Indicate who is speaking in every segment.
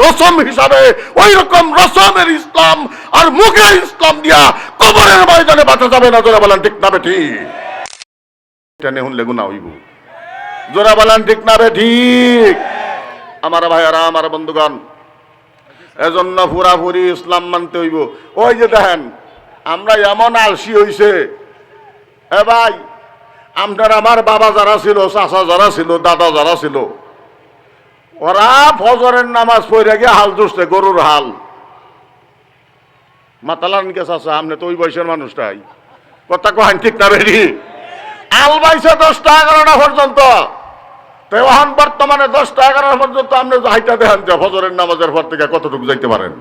Speaker 1: রসম হিসাবে ওই রকম রসমের ইসলাম আর মুখের ইসলাম দিয়া কবরের ময়দানে বাঁচা যাবে না। জোরে বলেন ঠিক না বেঠিক? টেনে হুনলে গুনাহ হইব। জোরে বলেন ঠিক না বেঠিক? আমার ভাইয়ারা, আমার বন্ধুগণ, এজন্য পুরাপুরি ইসলাম মানতে হইব। ওই যে দেখেন আমরা এমন আলসি হইছে, এ ভাই আপনার আমার বাবা যারা ছিল, চাচা যারা ছিল, দাদা যারা ছিল, ওরা ফজরের নামাজ পড়ে গিয়ে হাল ধরছে, গরুর হাল। মাতালানকে চাচা, আপনি তো ওই বয়সের মানুষটাই, কথা কহেন ঠিক না বেরি? আল বাইছে 10টা 11টা পর্যন্ত, তো এখন বর্তমানে 10টা 11টা পর্যন্ত আপনি হাইটা দেখেন যে ফজরের নামাজের পর থেকে কতটুকু যাইতে পারেন,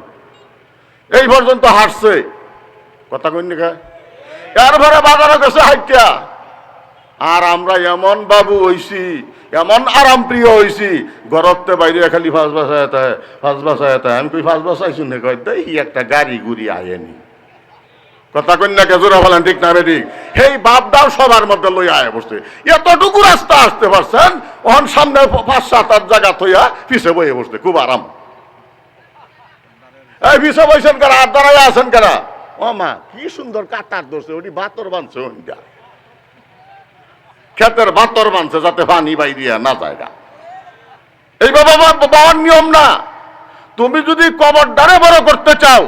Speaker 1: এই পর্যন্ত হাঁটছে, কথা কইন না? এরপরে বাজারে গেছে হাইটা। আর আমরা এমন বাবু হইছি, এমন আরাম প্রিয় হইছি, ঘরতে বাইরে খালি ফাঁস বাসায় আমি কই ফাঁস বাসাইছু না, কয় দেই একটা গাড়ি গুড়ি আয়েনি, কথা কন্যাকে জোরা বলেন ঠিক না ঠিক? সেই বাপদাও সবার মধ্যে লই আয় বসছে। এতটুকু রাস্তা আসতে পারছেন, ওখান সামনে 5-7-8 জায়গা থইয়া পিছে বইয়ে বসতে, খুব আরাম। এই পিছে বইছেন কারা, আর দাঁড়াই আছেন কারা? ও মা কি সুন্দর কাটার ধরছে, ওটি বাতর বানছে, ওইটা ক্ষেতের বাতর বানছে যাতে পানি বাইরিয়া না যায়। এই বাবার নিয়ম না। তুমি যদি কবরটারে বড় করতে চাও,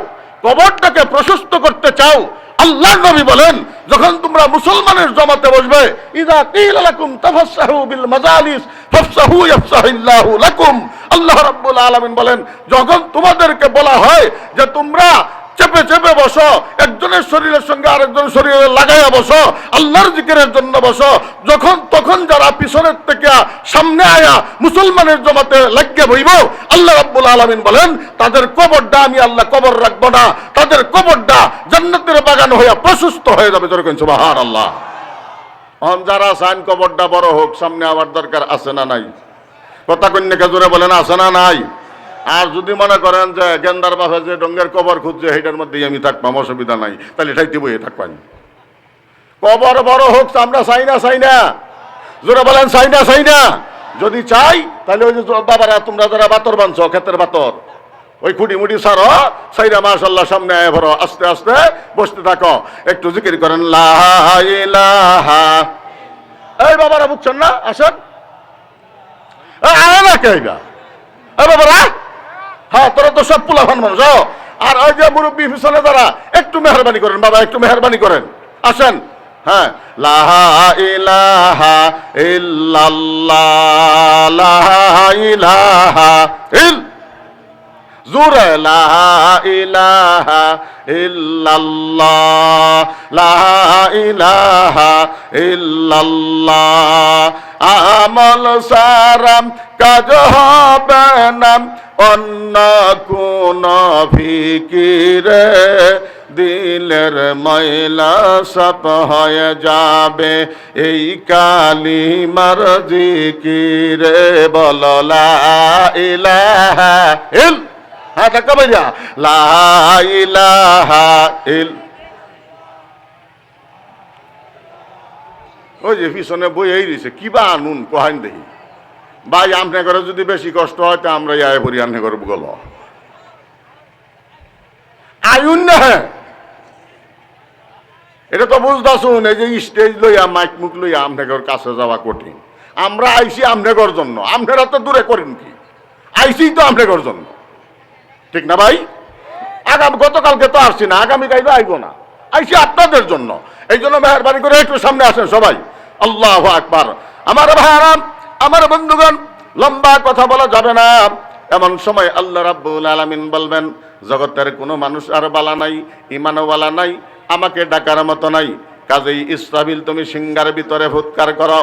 Speaker 1: কবরটাকে প্রশস্ত করতে চাও, আল্লাহর নবী বলেন যখন তোমরা মুসলমানের জমাতে বসবে, ইযা কিলা লাকুম তাফাসসাহু বিল মাজালিস ফাফসাহু ইয়াফসাহিল্লাহু লাকুম, আল্লাহ রাব্বুল আলামিন বলেন যখন তোমাদেরকে বলা হয় যে তোমরা চেপে চেপে বসো, একজনের শরীরের সঙ্গে আরেকজন শরীরে লাগাইয়া বসো, আল্লাহর জিকিরের জন্য বসো, যখন তখন যারা পিছনের থেকে সামনে আয়া মুসলমানের জমাতে লাগিয়ে বইব, আল্লাহ রাব্বুল আলামিন বলেন তাদের কবরটা আমি আল্লাহ কবর রাখবো না, তাদের কবরটা জান্নাতের বাগান হইয়া প্রশস্ত হয়ে যাবে। যেরকম সুবহানাল্লাহ। যারা চান কবরটা বড় হোক, সামনে আবার দরকার আছে না নাই? কথা কন্যাকে জোরে বলেন আছে না নাই? আর যদি মনে করেন যে গেন্দার বাপে যে ডঙ্গের কবর খুঁজছে সেইটার মধ্যেই আমি থাকবাম, অসুবিধা নাই, তাহলে এটাইতে বইয়ে থাকবেন। কবর বড় হোক আমরা চাই না, চাই না? জোরে বলেন চাই না, চাই না? যদি চাই তাহলে ওই যে বাবারা তোমরা যারা বাতর বানছো, ক্ষেতের বাতর, ওই খুঁটি মুটি সারো, সাইরা মাশাআল্লাহ সামনে আয় ভরো, আস্তে আস্তে বসতে থাকো, একটু জিকির করেন লা ইলাহা। এই বাবারা বুঝছেন না? আসেন আয় না কেইবা, এই বাবারা, হ্যাঁ তোরা তো সব পোলাফান মানুষ। আর ওই যে মুরব্বী পিছনে যারা, একটু মেহরবানি করেন বাবা, একটু মেহরবানি করেন, আসেন। হ্যাঁ, লা ইলাহা ইল্লাল্লাহ, লা ইলাহা জোরে, লা ইলাহা ইল্লাল্লাহ, লা ইলাহা ইল্লাল্লাহ। আমল সারাম কাজ হবে না, অন্য কোন ফিকিরে দিলের ময়লা সাপ হয়ে যাবে, এই কালিমার জিকিরে বল লা ইলাহা ইল, হ্যাঁ দেখা ভাইয়া, লা ইলাহা ইল। ওই যে পিছনে বই এই দিছে কিবা আনুন কহাইন দেখি ভাই, আমনে করে যদি বেশি কষ্ট হয় তা আমরা আয় পড়ি, আমনে করে গল আয়ুন না। হ্যাঁ এটা তো বুঝতেছুন, এই যে স্টেজ লইয়া মাইক মুখ লইয়া আমনেগর কাছে যাওয়া কঠিন। আমরা আইসি আমনেগর জন্য, আমনেরা তো দূরে করেন কি, আইসি তো আমনেগর জন্য, ঠিক না ভাই? গতকালকে তো আসছি না, আগামীকাল আইব না, আইসি আপনাদের জন্য। এই জন্য মেহরবানি করে একটু সামনে আসেন সবাই। আল্লাহু আকবার। আমার ভাইয়ারা, আমার বন্ধুগণ, লম্বা কথা বলা যাবে না। এমন সময় আল্লাহ রাব্বুল আলামিন বলবেন জগতের কোনো মানুষ আর বালা নাই, ইমানও বালা নাই, আমাকে ডাকার মতো নাই, কাজেই ইসরাফিল তুমি সিংহার ভিতরে ফুৎকার করো।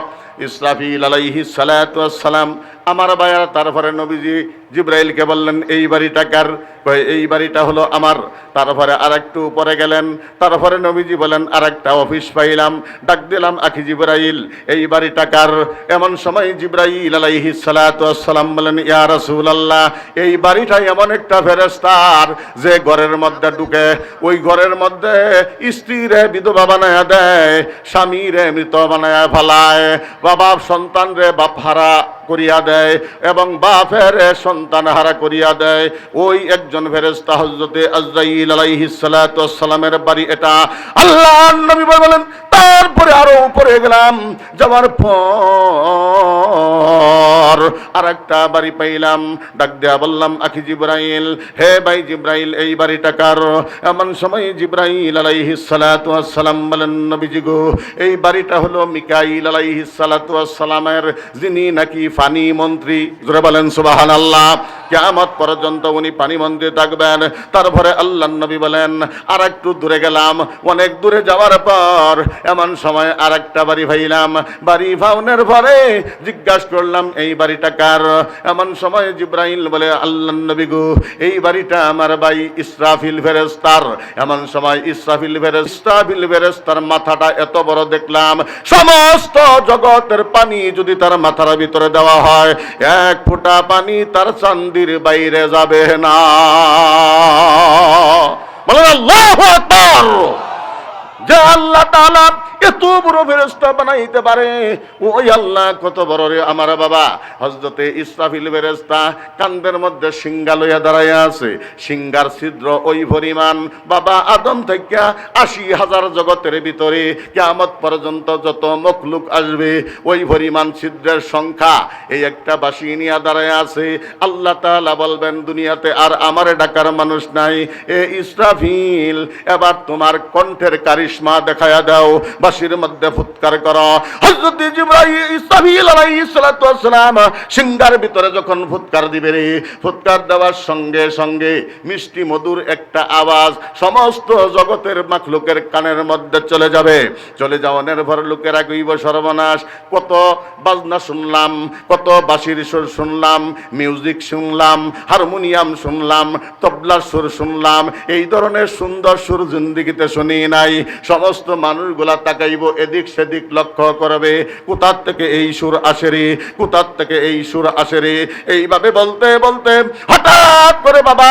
Speaker 1: ইসরাফিল আলাইহিস সালাতু ওয়াস সালাম, আমার ভাইয়ারা, তারপরে নবীজি জিবরাইলকে বললেন এই বাড়িটা কার? কয় এই বাড়িটা হলো আমার। তারপরে আরেকটু উপরে গেলেন, তারপরে নবীজি বলেন আরেকটা অফিস পাইলাম, ডাক দিলাম আখি জিবরাইল এই বাড়িটা কার? এমন সময় জিবরাইল আলাইহিস সালাতু ওয়াস সালাম বলেন ইয়া রাসূলুল্লাহ, এই বাড়িটা এমন একটা ফেরেশতার যে ঘরের মধ্যে ঢুকে, ওই ঘরের মধ্যে স্ত্রীরে বিধবা বানায়া দেয়, স্বামীরে মৃত বানায়া ফেলায়, বাপ সন্তান রে বাপ হারা করিয়া দেয় এবং বাপের সন্তান হারা করিয়া দেয়। ওই একজন ফেরেশতা হযরতে আজরাইল আলাইহিস সালাতু ওয়াস সালামের বাড়ি এটা। আল্লাহর নবী বলেন তারপরে আরো উপরে গেলাম, যাওয়ার পর আরেকটা বাড়ি পাইলাম। ডাক দেয়া বললাম, আখি জিবরাইল, হে ভাই জিবরাইল, এই বাড়িটা কার? এমন সময় জিবরাইল আলাইহিস সালাতু ওয়াস সালাম বলেন, নবীজি গো, এই বাড়িটা হলো মিকাইল আলাইহিস সালাতু ওয়াস সালামের, যিনি নাকি পানি মন্ত্রী। জোরে বলেন সুবহানাল্লাহ। কিয়ামত পর্যন্ত উনি পানি মন্ত্রী থাকবেন। তারপরে আল্লাহর নবী বলেন আর একটু দূরে গেলাম। অনেক দূরে যাওয়ার পর এমন সময় আর একটা বাড়ি পাইলাম। বাড়ি পাওনের পরে জিজ্ঞাসা করলাম, এই বাড়িটা কার? এমন সময় জিবরাইল বলে, আল্লাহর নবী গো, এই বাড়িটা আমার ভাই ইসরাফিল ফেরেশতার। এমন সময় ইসরাফিল ফেরেশতার মাথাটা এত বড় দেখলাম, সমস্ত জগতের পানি যদি তার মাথার ভিতরে দেওয়া হয়, এক ফোঁটা পানি তার চান্দির বাইরে যাবে না। বলেন আল্লাহু আকবার। যে আল্লাহ তাআলা এত বড় ফেরেশতা বানাইতে পারে, ওই আল্লাহ কত বড় রে আমার বাবা। হযরতে ইসরাফিল ফেরেশতা কান্দের মধ্যে সিংহা লইয়া দাঁড়াইয়া আছে। সিংহার ছিদ্র ওই পরিমাণ বাবা, আদম থেকে ৮০,০০০ জগতের ভিতরে কিয়ামত পর্যন্ত যত মখলুক আসবে ওই পরিমাণ ছিদ্রের সংখ্যা। এই একটা বাঁশি নিয়ে দাঁড়াইয়া আছে। আল্লাহ তাআলা বলবেন, দুনিয়াতে আর আমারে ডাকার মানুষ নাই। এ ইসরাফিল, এবার তোমার কণ্ঠের কারিশমা দেখায়া দাও, বাঁশির মধ্যে ফুৎকার করো। হযরত জিবরাইল ইসরাফিল আলাইহিস সালাতু ওয়াস সালাম সিংহার ভিতরে যখন ফুৎকার দিবে রে, ফুৎকার দেওয়ার সঙ্গে সঙ্গে মিষ্টি মধুর একটা আওয়াজ সমস্ত জগতের মাখলুকের কানের মধ্যে চলে যাবে। চলে যাওয়ার পর লোকেরা কইব, সর্বনাশ, কত বাজনা শুনলাম, কত বাঁশির সুর শুনলাম, মিউজিক শুনলাম, হারমোনিয়াম শুনলাম, তবলার সুর শুনলাম, এই ধরনের সুন্দর সুর জিন্দেগিতে শুনি নাই। সমস্ত মানুষগুলা তাকাইব, এদিক সেদিক লক্ষ্য করবে, কোথার থেকে এই সুর আসে রে, কোথার থেকে এই সুর আসে রে। এইভাবে বলতে বলতে হঠাৎ করে বাবা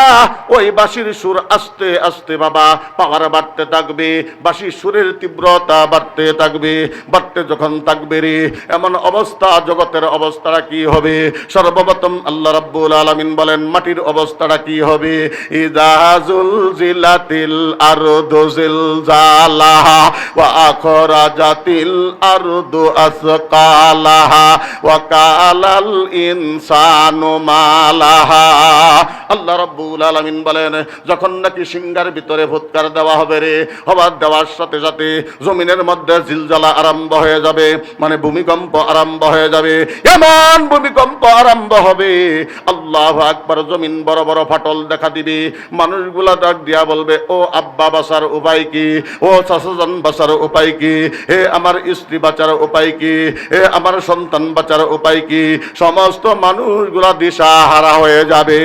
Speaker 1: ওই বাঁশির সুর আস্তে আস্তে বাবা পাওয়ার বাড়তে থাকবে, বাঁশির সুরের তীব্রতা বাড়তে থাকবে। বাড়তে যখন থাকবে রে, এমন অবস্থা, জগতের অবস্থাটা কি হবে? সর্বপ্রথম আল্লাহ রাব্বুল আলামিন বলেন, মাটির অবস্থাটা কি হবে? ইযা যুলজিলাতিল আরদু জিলজালাহা ওয়া আখরাজাতিল আরদু আসকালাহা ওয়া কালাল ইনসানু মালাহা। আল্লাহ রাব্বুল আলামিন বলেন, যখন নাকি সিংহার ভিতরে ফুৎকার দেওয়া হবে রে, হবার দেওয়ার সাথে সাথে জমিনের মধ্যে জিলজালা আরম্ভ হয়ে যাবে, মানে ভূমিকম্প আরম্ভ হয়ে যাবে। এমন ভূমিকম্প আরম্ভ হবে, আল্লাহু আকবার, জমিন বড় বড় ফাটল দেখা দিবে। মানুষগুলা ডাক দিয়া বলবে, ও আব্বা বাঁচার উপায় কি? ও চাচাজান বাঁচার উপায় কি? হে আমার স্ত্রী বাঁচার উপায় কি? হে আমার সন্তান বাঁচার উপায় কি? সমস্ত মানুষগুলা দিশাহারা হয়ে যাবে।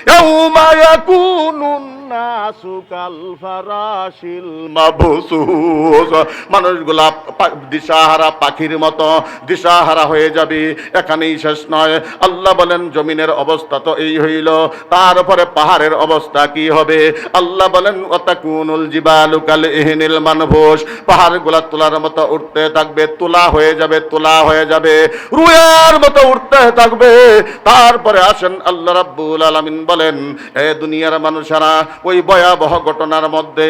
Speaker 1: ইয়াউমা ইয়াকুনুন নাসু কাল ফারাশিল মাবসুস, মানুষগুলা দিশাহারা পাখির মতো দিশাহারা হয়ে যাবে। এখানেই শেষ নয়, আল্লাহ বলেন জমিনের অবস্থা তো এই হইল, তারপরে পাহাড়ের অবস্থা কি হবে? আল্লাহ বলেন ওয়াতাকুনুল জিবালু কাল ইহনিল মানফুস, পাহাড়গুলা তোলার মতো উঠতে থাকবে, তোলা হয়ে যাবে, তোলা হয়ে যাবে, রুয়ার মতো উঠতে থাকবে। তারপরে আসেন আল্লাহ রাব্বুল আলামিন বলেন, হে দুনিয়ার মানুষেরা, ওই ভয়াবহ ঘটনার মধ্যে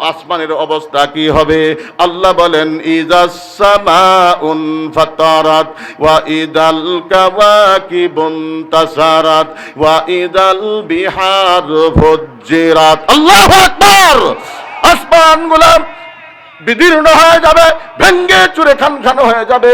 Speaker 1: আসমানের অবস্থা কি হবে? আল্লাহ বলেন, ইজাস সামাউন ফাতারাত ওয়া ইদাল কাওয়াকিবুন তাসারাত ওয়া ইদাল বিহারু ফুজ্জিরাত। আল্লাহু আকবার। আসমানগুলো বিদীর্ণ হয়ে যাবে, ভেঙ্গে চুরে খান খান হয়ে যাবে।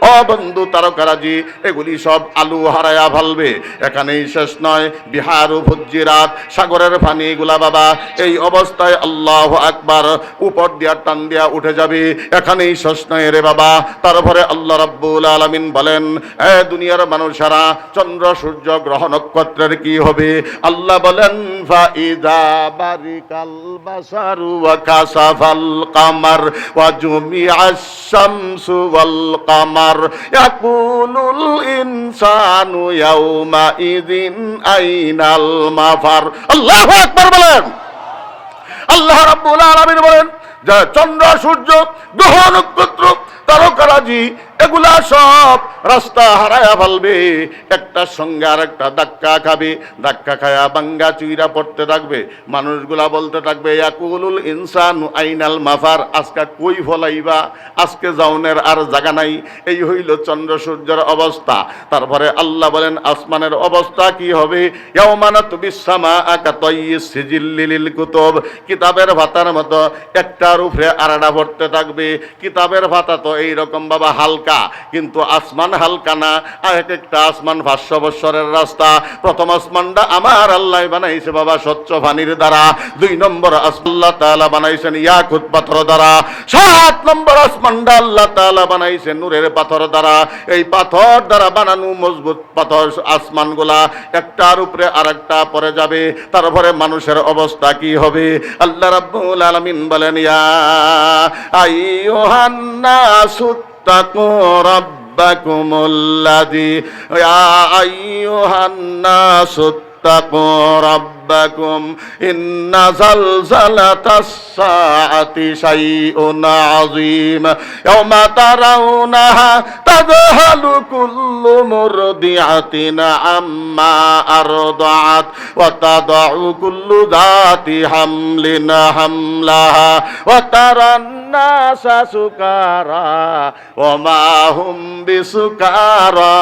Speaker 1: ও বন্ধু তারকারাজি, এগুলি সব আলু হারায়া ফেলবে। এখানেই শেষ নয়, বিহারু ফুজ্জিরাত, সাগরের পানিগুলা বাবা এই অবস্থায় আল্লাহু আকবার উপর দিয়া টান দিয়া উঠে যাবে। এখানেই শেষ নয় রে বাবা। তারপরে আল্লাহ রাব্বুল আলামিন বলেন, এ দুনিয়ার মানুষেরা, চন্দ্র সূর্য গ্রহ নক্ষত্রের কি হবে? আল্লাহ বলেন, ফাইদা বারিকাল বাসারু ওয়া কাসাফাল কামার ওয়া জুমিআশ শামসু ওয়াল কামার ইয়াকুলুল ইনসানু ইয়াউমা ইযিন আইনাল মাফার। আল্লাহু আকবার বলেন। আল্লাহ রাব্বুল আলামিন বলেন, যে চন্দ্র সূর্য গ্রহ নক্ষত্র তারকারাজি, এগুলা সব রাস্তা হারায়া ফেলবে, একটার সঙ্গে আর একটা ধাক্কা খাবে, ধাক্কা খায়া বাঙ্গা চুইরা পড়তে থাকবে। মানুষগুলা বলতে থাকবে ইয়াকুলুল ইনসানু আইনাল মাফার, আজকে কই ফলাইবা, আজকে যাওনের আর জায়গা নাই। এই হইল চন্দ্র সূর্যের অবস্থা। তারপরে আল্লাহ বলেন আসমানের অবস্থা কি হবে? ইয়াউমানা তুবিস-সামা কাতাইয়িস সিজিল্লিল কুতুব, কিতাবের ভাতার মতো একটার উপরে আরেকটা ভরতে থাকবে। কিতাবের ভাতা তো এইরকম বাবা হালকা, কিন্তু আসমান হালকা না। আর এক একটা আসমান 500 বৎসরের রাস্তা। প্রথম আসমানটা আমার আল্লাহ বানাইছে বাবা স্বচ্ছ পানির দ্বারা। 2 নম্বর আল্লাহ তাআলা বানাইছেন ইয়াকুত পাথর দ্বারা। 7 নম্বর আসমানটা আল্লাহ তাআলা বানাইছে নূরের পাথর দ্বারা। এই পাথর দ্বারা বানানো মজবুত পাথর আসমানগুলা একটার উপরে আরেকটা পড়ে যাবে। তারপরে মানুষের অবস্থা কি হবে? আল্লাহ রাব্বুল আলামিন বলেন ইয়া আইয়ুহান নাসু তাকু রাব্বাকুমুল্লাযী, ইয়া আইয়ুহান নাসু তাকু রাব্বাকুম ইন্না যালযালাতাস সাআতি শাইউন আযীম ইয়াওমা তারাউনাহা তাযহালু কুল্লু মুরদিআতিন আম্মা আরদাআত ওয়া তাদাউ কুল্লু যাতি হামলিন হামলাহা ওয়া তারান নাসা সুকারা ওয়া মা হুম বিসুকারা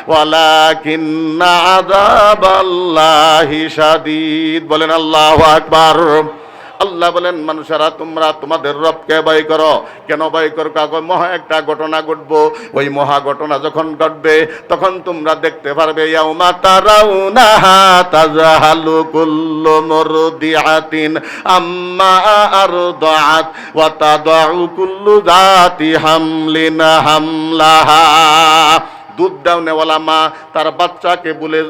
Speaker 1: ওয়ালাকিন্না আযাবাল্লাহি শাদীদ। বলেন আল্লাহু আকবার। আল্লাহ বলেন মানুষেরা তোমরা তোমাদের রবকে ভয় করো। কেন ভয় করো? কাগজ মহা একটা ঘটনা ঘটবো। ওই মহা ঘটনা যখন ঘটবে তখন তোমরা দেখতে পারবে ইয়াউমা তারাউনাহা তাযহালু কুল্লু মুরদিআতিন আম্মা আরদাআত ওয়া তাদাউ কুল্লু যাতি হামলিন হামলাহা। দুধ দেওয়ালা মা তার বাচ্চাকে বলে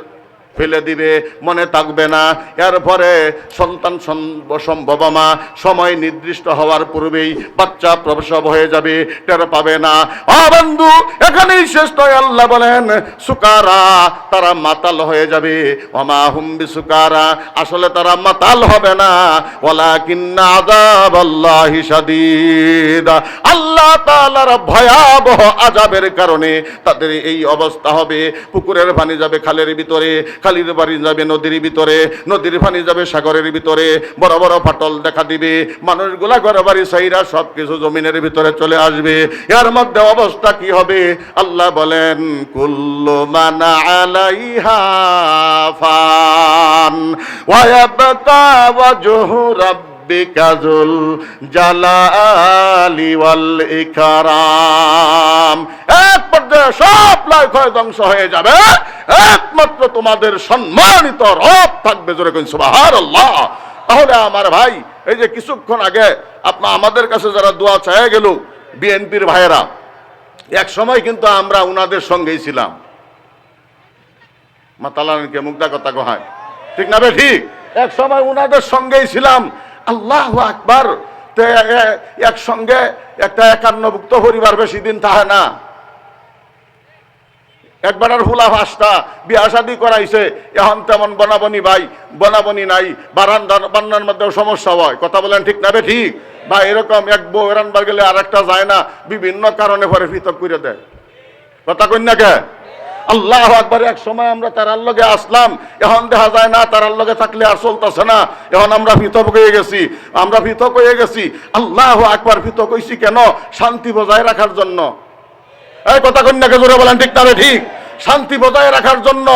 Speaker 1: ফেলে দিবে, মনে থাকবে না। এরপরে সন্তান সম্ভব মা সময় নির্দিষ্ট হওয়ার পূর্বেই বাচ্চা প্রসব হয়ে যাবে, টের পাবে না। বন্ধু এখানেই শেষ নয়। আল্লাহ বলেন সুকারা, তারা মাতাল হয়ে যাবে। ওমা হুম বিসুকারা, আসলে তারা মাতাল হবে না। ওয়ালাকিন্না আযাবাল্লাহি শাদীদ, আল্লাহ তাআলার ভয়াবহ আযাবের কারণে তাদের এই অবস্থা হবে। পুকুরের পানি যাবে খালের ভিতরে, খালির পানি যাবে নদীর ভিতরে, নদীর পানি যাবে সাগরের ভিতরে। বড় বড় ফাটল দেখা দিবে। মানুষগুলা ঘরে বাড়ি সাইরা সবকিছু জমিনের ভিতরে চলে আসবে। এর মধ্যে অবস্থা কি হবে? আল্লাহ বলেন কুল্লু মান আলাইহা ফান ওয়া ইয়াবকা ওয়াজহু রাব্বিকা যুল জালালি ওয়াল ইকরাম। এক পর্যায়ে সব ক্ষয় ধ্বংস হয়ে যাবে, একমাত্র তোমাদের সম্মানিত রব থাকবে। জোরে কইন সুবহানাল্লাহ। তাহলে আমার ভাই, এই যে কিছুক্ষণ আগে আমাদের কাছে যারা দোয়া চায় গেল বিএনপির ভাইয়েরা, এক সময় কিন্তু আমরা উনাদের সঙ্গেই ছিলাম। মাতালানকে মুগ্ধা কথা কয়, ঠিক না বে ঠিক? এক সময় উনাদের সঙ্গেই ছিলাম। আল্লাহু আকবার। একসঙ্গে একটা 51ভুক্ত পরিবার বেশি দিন থাকে না। একবার আর হুলা ফাঁসটা বিয়া শাদি করাইছে, এখন তেমন বনাবনি ভাই, বনাবনি নাই, বান্নার মধ্যেও সমস্যা হয়। কথা বলেন ঠিক না বে ঠিক? বা এরকম এক বউ এরানবার গেলে আর একটা যায় না, বিভিন্ন কারণে পরে পৃথক করে দেয়। কথা কই না কে? আল্লাহু আকবার। এক সময় আমরা তারার লগে আসলাম, এখন দেখা যায় না তারার লগে থাকলে আর চলতেছে না, এখন আমরা পৃথক হয়ে গেছি। আমরা পৃথক হয়ে গেছি। আল্লাহু আকবার। পৃথক হইছি কেন? শান্তি বজায় রাখার জন্য। এই কথা কন্যাকে জোরে বলেন ঠিক না ঠিক? শান্তি বজায় রাখার জন্য।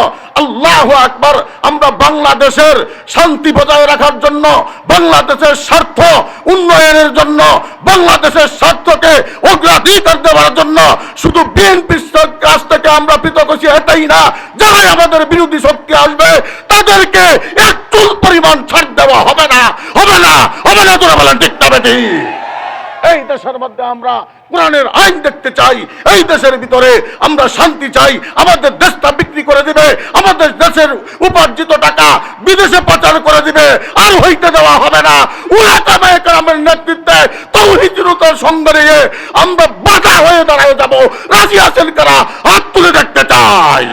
Speaker 1: আল্লাহু আকবার। আমরা বাংলাদেশের শান্তি বজায় রাখার জন্য, বাংলাদেশের স্বার্থ উন্নয়নের জন্য, বাংলাদেশের স্বার্থকে অগ্রাধিকার দেওয়ার জন্য শুধু বিএনপির কাছ থেকে আমরা পৃথক হচ্ছি এটাই না, যারাই আমাদের বিরোধী শক্তি আসবে তাদেরকে এক চুল পরিমাণ ছাড় দেওয়া হবে না, হবে না, হবে না। তোরা বলেন ঠিক না বেটি? এই দেশের মধ্যে আমরা কোরআনের আইন দেখতে চাই। এই দেশের ভিতরে আমরা শান্তি চাই। আমাদের দেশটা বিক্রি করে দিবে, আমাদের দেশের উপার্জিত টাকা বিদেশে পাচার করে দিবে, আর হইতে দেওয়া হবে না। উলামায়ে কেরামের নেতৃত্বে তাওহীদ জনতার সঙ্গে নিয়ে আমরা বাধা হয়ে দাঁড়ায় যাব। রাজি আছেন কারা? হাত তুলে দেখতে চাই।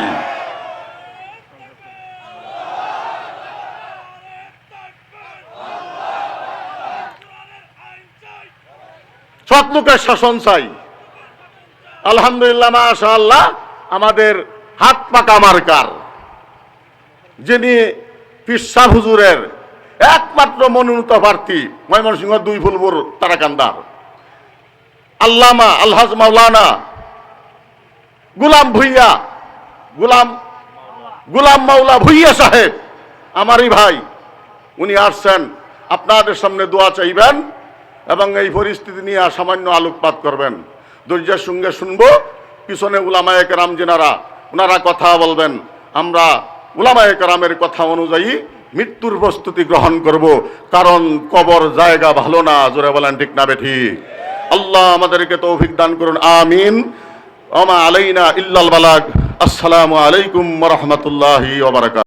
Speaker 1: সৎ লোকের শাসন চাই। আলহামদুলিল্লাহ মাশাআল্লাহ আমাদের হাত পাকা মার্কার যিনি পীর সাহ হুজুরের একমাত্র মনোনীত প্রার্থী ময়মনসিংহ 2 ফুলপুর তারাকান্দার আল্লামা আলহাজ মাওলানা গুলাম মাওলা ভুইয়া সাহেব আমারই ভাই, উনি আসছেন আপনাদের সামনে দোয়া চাইবেন এবং এই পরিস্থিতি নিয়ে সামান্য আলোকপাত করবেন। ধৈর্যের সঙ্গে শুনবো, পিছনে উলামায়ে কেরাম যেনারা ওনারা কথা বলবেন, আমরা উলামায়ে কেরামের কথা অনুযায়ী মৃত্যুর প্রস্তুতি গ্রহণ করব, কারণ কবর জায়গা ভালো না। জোরে বলেন ঠিক না বেঠিক? আল্লাহ আমাদেরকে তৌফিক দান করুন, আমিন। ওমা আলাইনা ইল্লাল বালাগ। আসসালামু আলাইকুম ওয়া রাহমাতুল্লাহি ওয়া বারাকাতুহু।